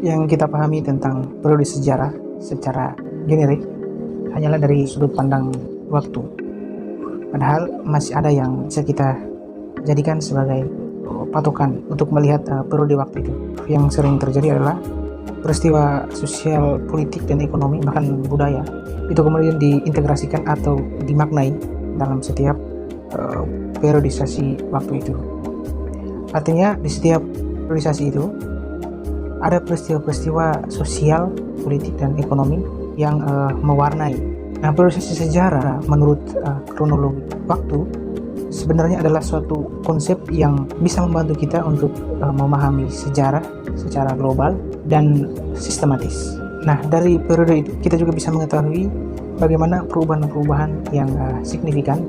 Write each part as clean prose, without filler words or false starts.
yang kita pahami tentang periode sejarah secara generik hanyalah dari sudut pandang waktu. Padahal masih ada yang bisa kita jadikan sebagai patokan untuk melihat periode waktu itu. Yang sering terjadi adalah peristiwa sosial, politik, dan ekonomi, bahkan budaya. Itu kemudian diintegrasikan atau dimaknai dalam setiap periodisasi waktu itu. Artinya di setiap periodisasi itu ada peristiwa-peristiwa sosial, politik, dan ekonomi yang mewarnai. Nah, periodisasi sejarah menurut kronologi waktu sebenarnya adalah suatu konsep yang bisa membantu kita untuk memahami sejarah secara global dan sistematis. Nah, dari periode itu kita juga bisa mengetahui bagaimana perubahan-perubahan yang signifikan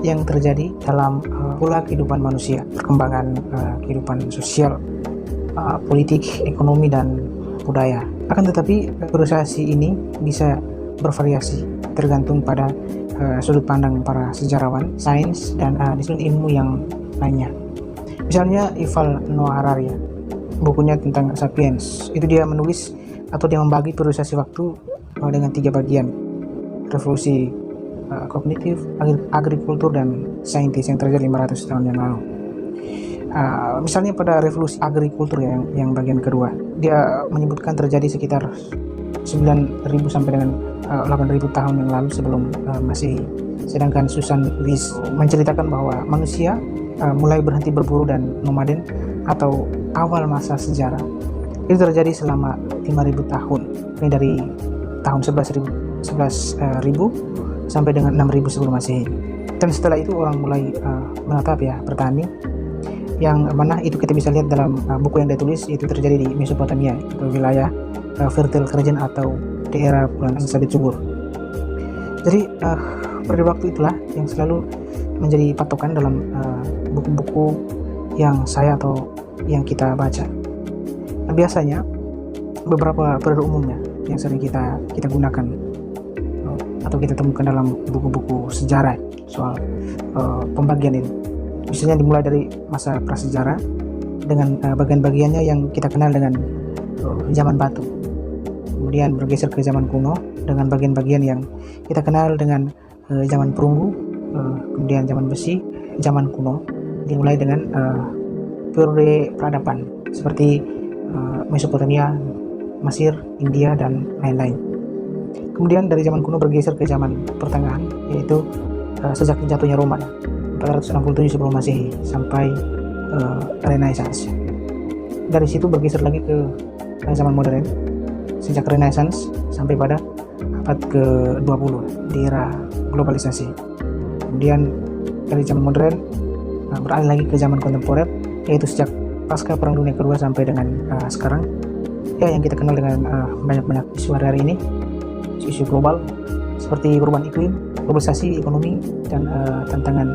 yang terjadi dalam pola kehidupan manusia, perkembangan kehidupan sosial, politik, ekonomi, dan budaya. Akan tetapi periodisasi ini bisa bervariasi tergantung pada sudut pandang para sejarawan, sains, dan disiplin ilmu yang lainnya. Misalnya Yuval Noah Harari, bukunya tentang Sapiens, itu dia menulis atau dia membagi periodisasi waktu dengan 3 bagian: revolusi kognitif, agrikultur, dan saintis yang terjadi 500 tahun yang lalu. Misalnya pada revolusi agrikultur yang bagian kedua, dia menyebutkan terjadi sekitar 9.000 sampai dengan 8.000 tahun yang lalu sebelum Masehi. Sedangkan Susan Lewis menceritakan bahwa manusia mulai berhenti berburu dan nomaden atau awal masa sejarah itu terjadi selama 5.000 tahun. Ini dari tahun 11.000 sampai dengan 6.000 sebelum Masehi. Dan setelah itu orang mulai menetap bertani, yang mana itu kita bisa lihat dalam buku yang ditulis, itu terjadi di Mesopotamia, atau wilayah fertile kerajaan atau daerah bulan sabit subur. Jadi pada waktu itulah yang selalu menjadi patokan dalam buku-buku yang saya atau yang kita baca. Nah, biasanya beberapa periode umumnya yang sering kita gunakan atau kita temukan dalam buku-buku sejarah soal pembagian ini. Biasanya dimulai dari masa prasejarah dengan bagian-bagiannya yang kita kenal dengan zaman batu. Kemudian bergeser ke zaman kuno dengan bagian-bagian yang kita kenal dengan zaman perunggu, kemudian zaman besi, zaman kuno. Dimulai dengan periode peradaban seperti Mesopotamia, Mesir, India, dan lain-lain. Kemudian dari zaman kuno bergeser ke zaman pertengahan, yaitu sejak jatuhnya Roma 467 sebelum Masehi sampai Renaissance. Dari situ bergeser lagi ke zaman modern, sejak Renaissance sampai pada abad ke-20 di era globalisasi. Kemudian dari zaman modern beralih lagi ke zaman kontemporer, yaitu sejak pasca Perang Dunia Kedua sampai dengan sekarang, yang kita kenal dengan banyak-banyak isu hari ini, isu global seperti perubahan iklim, globalisasi, ekonomi, dan tantangan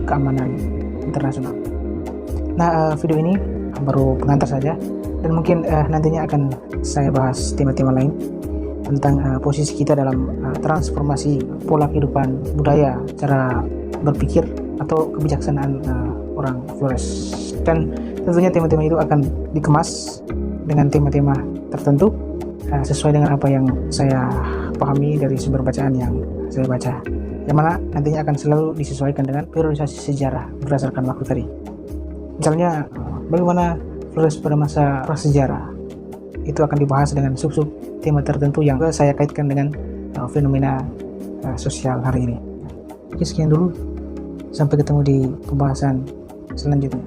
keamanan internasional. Nah, video ini baru pengantar saja, dan mungkin nantinya akan saya bahas tema-tema lain tentang posisi kita dalam transformasi pola kehidupan budaya, cara berpikir, atau kebijaksanaan orang Flores. Dan tentunya tema-tema itu akan dikemas dengan tema-tema tertentu sesuai dengan apa yang saya pahami dari sumber bacaan yang saya baca, yang mana nantinya akan selalu disesuaikan dengan periodisasi sejarah berdasarkan waktu tadi. Misalnya bagaimana Flores pada masa prasejarah, itu akan dibahas dengan sub-sub tema tertentu yang saya kaitkan dengan fenomena sosial hari ini. Oke, sekian dulu, sampai ketemu di pembahasan selanjutnya.